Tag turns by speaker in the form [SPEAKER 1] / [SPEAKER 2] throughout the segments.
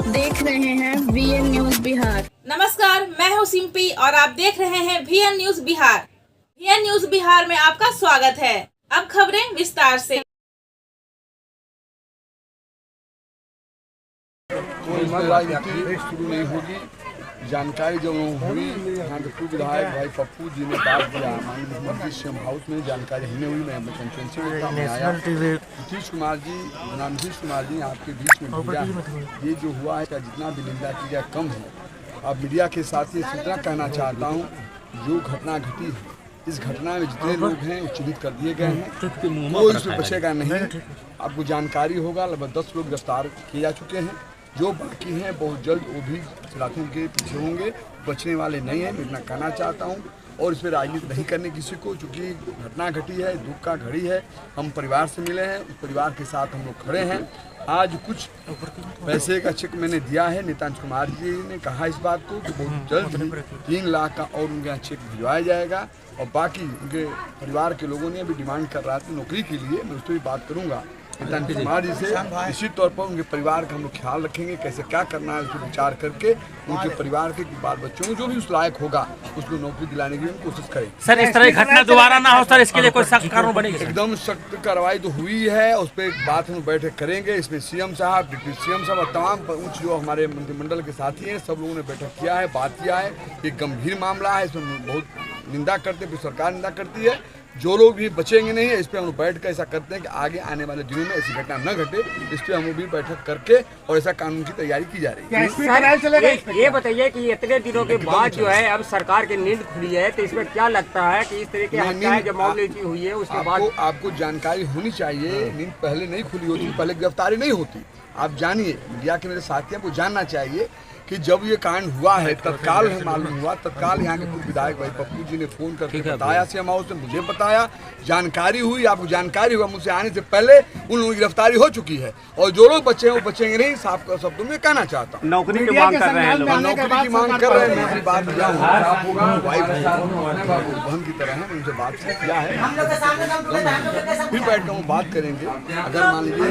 [SPEAKER 1] देख रहे हैं VN न्यूज बिहार।
[SPEAKER 2] नमस्कार, मैं हूं सिंपी और आप देख रहे हैं VN news Bihar. VN news Bihar में आपका स्वागत है। अब खबरें विस्तार से।
[SPEAKER 3] कोई राजनीति शुरू नहीं होगी। जानकारी जो हुई यहाँ के पूर्व विधायक भाई पप्पू जी ने बात दिया, माननीय मुख्यमंत्री सीएम हाउस में जानकारी हमें हुई। मैं कंस्टिट्यूंसी में आया, नीतीश कुमार जी आपके बीच में दिया। ये जो हुआ है का जितना भी निंदा की जाए कम है। अब मीडिया के साथ ये सूचना कहना चाहता हूँ, जो घटना घटी है इस घटना में जितने लोग हैं चिन्हित कर दिए गए हैं, कोई इसमें बचेगा नहीं। आपको जानकारी होगा लगभग 10 लोग गिरफ्तार किए जा चुके हैं। जो बाकी हैं बहुत जल्द वो भी सलाखों के पीछे होंगे, बचने वाले नहीं हैं। मैं इतना कहना चाहता हूँ और इस पर राजनीति नहीं करने किसी को, चूँकि घटना घटी है, दुख का घड़ी है। हम परिवार से मिले हैं, उस परिवार के साथ हम लोग खड़े हैं। आज कुछ पैसे का चेक मैंने दिया है, नीतीश कुमार जी ने कहा इस बात को कि बहुत जल्द 3 लाख का और उनके यहाँ चेक भिजवाया जाएगा। और बाकी उनके परिवार के लोगों ने भी डिमांड कर रहा था नौकरी के लिए, मैं उस पर भी बात करूँगा नीतीश कुमार जी से। निश्चित तौर पर उनके परिवार का हम लोग ख्याल रखेंगे, कैसे क्या करना है उस पर विचार करके उनके परिवार के बाल बच्चों को जो भी उस लायक होगा उसको नौकरी दिलाने की कोशिश करें।
[SPEAKER 4] सर, इस तरह की घटना दोबारा ना हो सर, इसके लिए कोई सख्त कानून बनेगी?
[SPEAKER 3] एकदम सख्त कार्रवाई तो हुई है, उस पर एक बात हम बैठक करेंगे। इसमें सीएम साहब, डिप्टी सीएम साहब और तमाम उच्च जो हमारे मंत्रिमंडल के साथी हैं, सब लोगों ने बैठक किया है, बात किया है। एक गंभीर मामला है, इसमें बहुत निंदा करते हैं, सरकार निंदा करती है। जो लोग भी बचेंगे नहीं है, इस पे हम बैठ कर ऐसा करते हैं कि आगे आने वाले दिनों में ऐसी घटना न घटे। इस पे हम लोग भी बैठक करके और ऐसा कानून की तैयारी की जा रही है।
[SPEAKER 5] ये बताइए कि इतने दिनों के बाद जो है अब सरकार की नींद खुली है, तो इसमें क्या लगता है कि इस तरह की हत्याएं जब मामले हुई है उसके बाद
[SPEAKER 3] आपको जानकारी होनी चाहिए। नींद पहले नहीं खुली होती, पहले गिरफ्तारी नहीं होती। आप जानिए, मीडिया के मेरे साथियों को जानना चाहिए कि जब ये कांड हुआ है तत्काल है मालूम हुआ, तत्काल यहाँ के पूर्व विधायक भाई पप्पू जी ने फोन करके बताया, सीएम हाउस ने मुझे बताया, जानकारी हुई। आपको जानकारी हुआ, मुझसे आने से पहले उन लोगों की गिरफ्तारी हो चुकी है। और जो लोग बचे हैं वो बचेंगे नहीं। साफ शब्दों में कहना चाहता हूँ,
[SPEAKER 5] नौकरी की मांग कर रहे हैं लोग,
[SPEAKER 3] नौकरी की मांग कर रहे हैं। मैं बात किया हूँ, बहन की तरह है, उनसे बात किया है, फिर बैठता हूँ, बात करेंगे। अगर मान लीजिए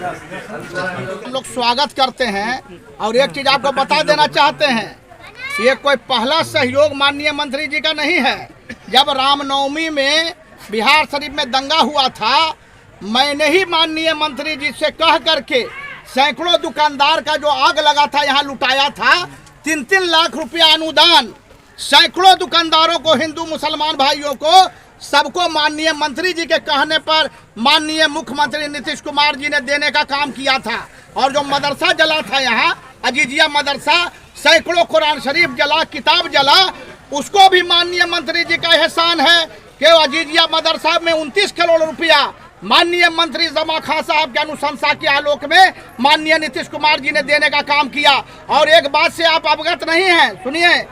[SPEAKER 6] हम लोग स्वागत करते हैं। और एक चीज आपको बता देना चाहते हैं, ये कोई पहला सहयोग माननीय मंत्री जी का नहीं है। जब रामनवमी में बिहार शरीफ में दंगा हुआ था, मैंने ही माननीय मंत्री जी से कह करके सैकड़ों दुकानदार का जो आग लगा था यहाँ लुटाया था। 3-3 लाख रुपया अनुदान सैकड़ों दुकानदारों को, हिंदू मुसलमान भाइयों को, सबको माननीय मंत्री जी के कहने पर माननीय मुख्यमंत्री नीतीश कुमार जी ने देने का काम किया था। और जो मदरसा जला था यहाँ अजीजिया मदरसा, सैकड़ों कुरान शरीफ जला, किताब जला, उसको भी माननीय मंत्री जी का एहसान है कि अजीजिया मदरसा में 29 करोड़ रुपया माननीय मंत्री जमा खान साहब के अनुशंसा के आलोक में माननीय नीतीश कुमार जी ने देने का काम किया। और एक बात से आप अवगत नहीं हैं, सुनिए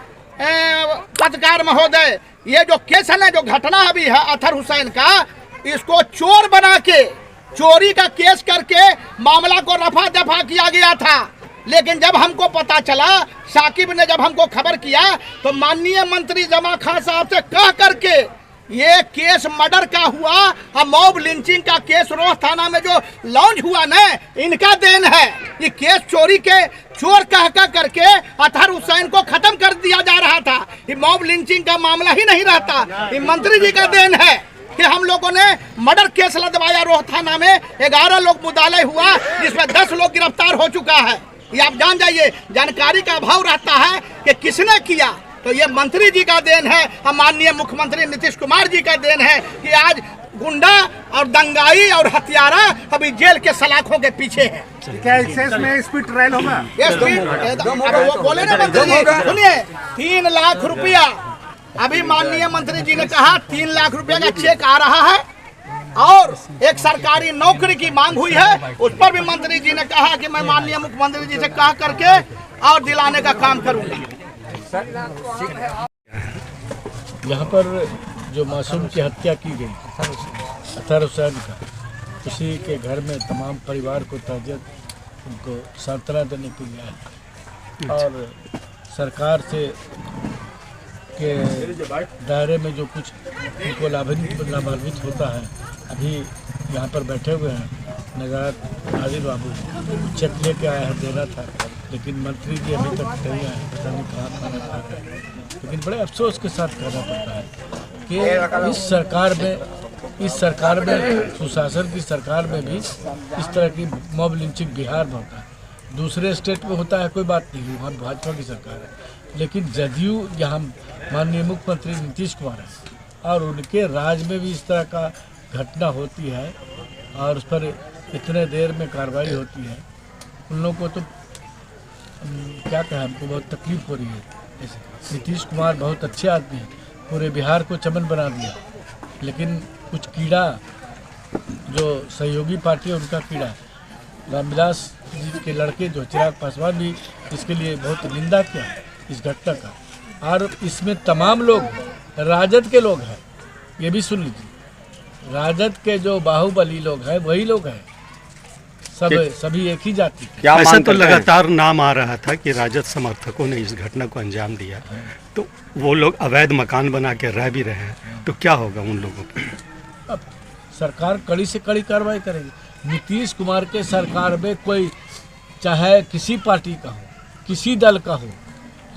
[SPEAKER 6] पत्रकार महोदय, ये जो केस है ना, जो घटना अभी है अतहर हुसैन का, इसको चोर बना के चोरी का केस करके मामला को रफा दफा किया गया था। लेकिन जब हमको पता चला, साकिब ने जब हमको खबर किया, तो माननीय मंत्री जमा खान साहब से कह करके ये केस मर्डर का हुआ और मॉब लिंचिंग का केस रोह थाना में जो लॉन्च हुआ ना, इनका देन है। ये केस चोरी के चोर कह करके अतहर हुसैन को खत्म कर दिया जा रहा था। ये मॉब लिंचिंग का मामला ही नहीं रहता। ये मंत्री जी का देन है कि हम लोगों ने मर्डर केस लदवाया रोह थाना में। 11 लोग मुद्दाले हुआ, जिसमें 10 लोग गिरफ्तार हो चुका है। ये आप जान जाइए, जानकारी का अभाव रहता है कि किसने किया। तो ये मंत्री जी का देन है, हम माननीय मुख्यमंत्री नीतीश कुमार जी का देन है कि आज गुंडा और दंगाई और हत्यारा अभी जेल के सलाखों के पीछे है।
[SPEAKER 7] क्या एक्सेस में स्पीड ट्रायल होगा?
[SPEAKER 6] बोले ना मंत्री जी, सुनिए, 3 लाख रुपया अभी माननीय मंत्री जी ने कहा 3 लाख रुपया का चेक आ रहा है। और एक सरकारी नौकरी की मांग हुई है, उस पर भी मंत्री जी ने कहा कि मैं माननीय मुख्यमंत्री जी से कह करके और दिलाने का काम करूंगा।
[SPEAKER 8] यहाँ पर जो मासूम की हत्या की गई अतहर हुसैन का, उसी के घर में तमाम परिवार को ताज़ियत, उनको सांत्वना देने के लिए आए और सरकार से के दायरे में जो कुछ उनको लाभान्वित होता है, अभी यहाँ पर बैठे हुए हैं नगरात नाजिर बाबू चेक लेके आया है, देना था, लेकिन मंत्री जी अभी तक नहीं आए, पता नहीं कहाँ खाना खा रहे हैं। लेकिन बड़े अफसोस के साथ कहना पड़ता है कि इस सरकार में सुशासन की सरकार में भी इस तरह की मॉब लिंचिंग बिहार में होता है। दूसरे स्टेट में होता है कोई बात नहीं, वहाँ भाजपा की सरकार है, लेकिन जदयू यहाँ माननीय मुख्यमंत्री नीतीश कुमार है और उनके राज में भी इस तरह का घटना होती है और उस पर इतने देर में कार्रवाई होती है। उन लोगों को तो क्या कहें, हमको बहुत तकलीफ हो रही है। नीतीश कुमार बहुत अच्छे आदमी हैं, पूरे बिहार को चमन बना दिया, लेकिन कुछ कीड़ा जो सहयोगी पार्टी है उनका कीड़ा, रामविलास जी के लड़के जो चिराग पासवान भी इसके लिए बहुत निंदा किया इस घटना का। और इसमें तमाम लोग राजद के लोग हैं, ये भी सुन लीजिए, राजद के जो बाहुबली लोग हैं वही लोग हैं, सभी एक ही जाति के।
[SPEAKER 9] ऐसा तो लगातार नाम आ रहा था कि राजद समर्थकों ने इस घटना को अंजाम दिया, तो वो लोग अवैध मकान बना के रह भी रहे हैं, तो क्या होगा उन लोगों की?
[SPEAKER 8] अब सरकार कड़ी से कड़ी कार्रवाई करेगी। नीतीश कुमार के सरकार में कोई चाहे किसी पार्टी का हो, किसी दल का हो,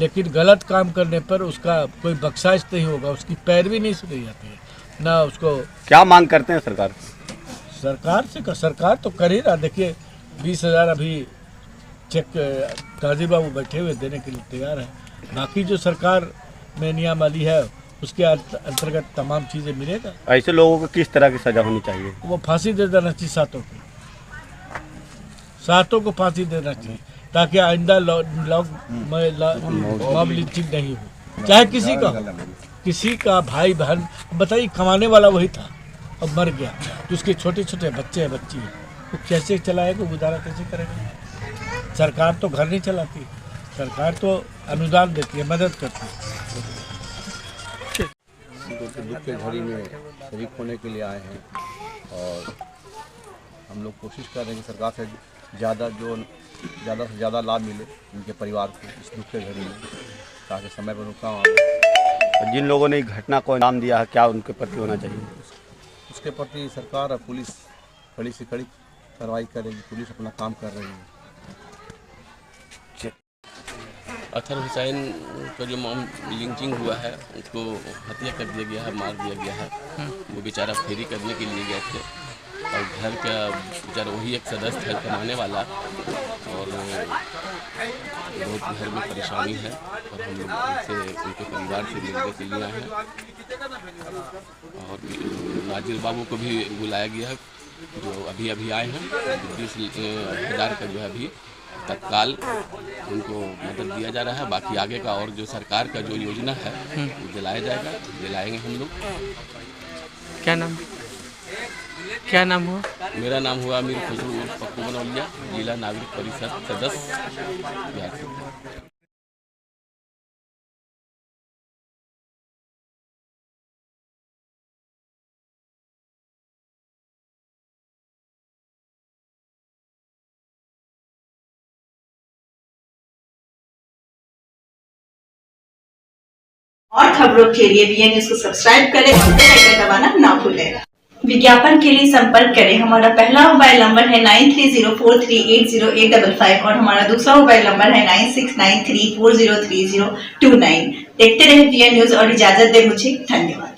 [SPEAKER 8] लेकिन गलत काम करने पर उसका कोई बख्शाइश नहीं होगा, उसकी पैरवी नहीं सुनी जाती है ना उसको।
[SPEAKER 5] क्या मांग करते हैं सरकार
[SPEAKER 8] सरकार तो कर ही रहा। देखिए 20,000 अभी चेक काजी बाबू बैठे हुए देने के लिए तैयार है। बाकी जो सरकार में नियम वाली है उसके अंतर्गत तमाम चीज़ें मिलेगा।
[SPEAKER 5] ऐसे लोगों को किस तरह की सजा होनी चाहिए?
[SPEAKER 8] वो फांसी दे देना चाहिए, सातों को फांसी देना चाहिए, ताकि आइंदा मॉब लिंचिंग नहीं हो, चाहे किसी का भाई बहन। बताइए, कमाने वाला वही था, अब मर गया, तो उसके छोटे छोटे बच्चे हैं, बच्ची है, वो कैसे चलाएगा, गुजारा कैसे करेगा? सरकार तो घर नहीं चलाती, सरकार तो अनुदान देती है, मदद करती है।
[SPEAKER 3] दुख के घड़ी में शरीक होने के लिए आए हैं और हम लोग कोशिश कर रहे हैं कि सरकार से ज़्यादा से ज़्यादा लाभ मिले उनके परिवार को इस दुख के घड़ी में, ताकि समय पर उनका आए।
[SPEAKER 5] जिन लोगों ने घटना को अंजाम दिया है, क्या उनके प्रति होना चाहिए?
[SPEAKER 3] उसके प्रति सरकार और पुलिस कड़ी से कड़ी कार्रवाई करेगी। पुलिस अपना काम कर रही है।
[SPEAKER 10] अतहर हुसैन का जो मॉब लिंचिंग हुआ है उसको हत्या कर दिया गया है, मार दिया गया है। वो बेचारा फेरी करने के लिए गए थे और घर का बेचारा वही एक सदस्य है कमाने वाला, और बहुत घर में परेशानी है और हम लोग उनके परिवार से मिलने के लिए आए हैं। और नाजिर बाबू को भी बुलाया गया है जो अभी आए हैं। 20,000 का जो है अभी तत्काल उनको मदद दिया जा रहा है। बाकी आगे का और जो सरकार का जो योजना है वो दिलाएंगे हम लोग।
[SPEAKER 11] क्या नाम हुआ?
[SPEAKER 10] मेरा नाम हुआ अमीर खुसरू पप्पू बनौलिया, जिला नागरिक परिषद सदस्य बिहार से।
[SPEAKER 12] और खबरों के लिए बीएन न्यूज को सब्सक्राइब करें और बेल आइकन दबाना ना भूलें। विज्ञापन के लिए संपर्क करें। हमारा पहला मोबाइल नंबर है 9304380855 और हमारा दूसरा मोबाइल नंबर है 9693403029। देखते रहे बीएन न्यूज और इजाजत दे मुझे। धन्यवाद।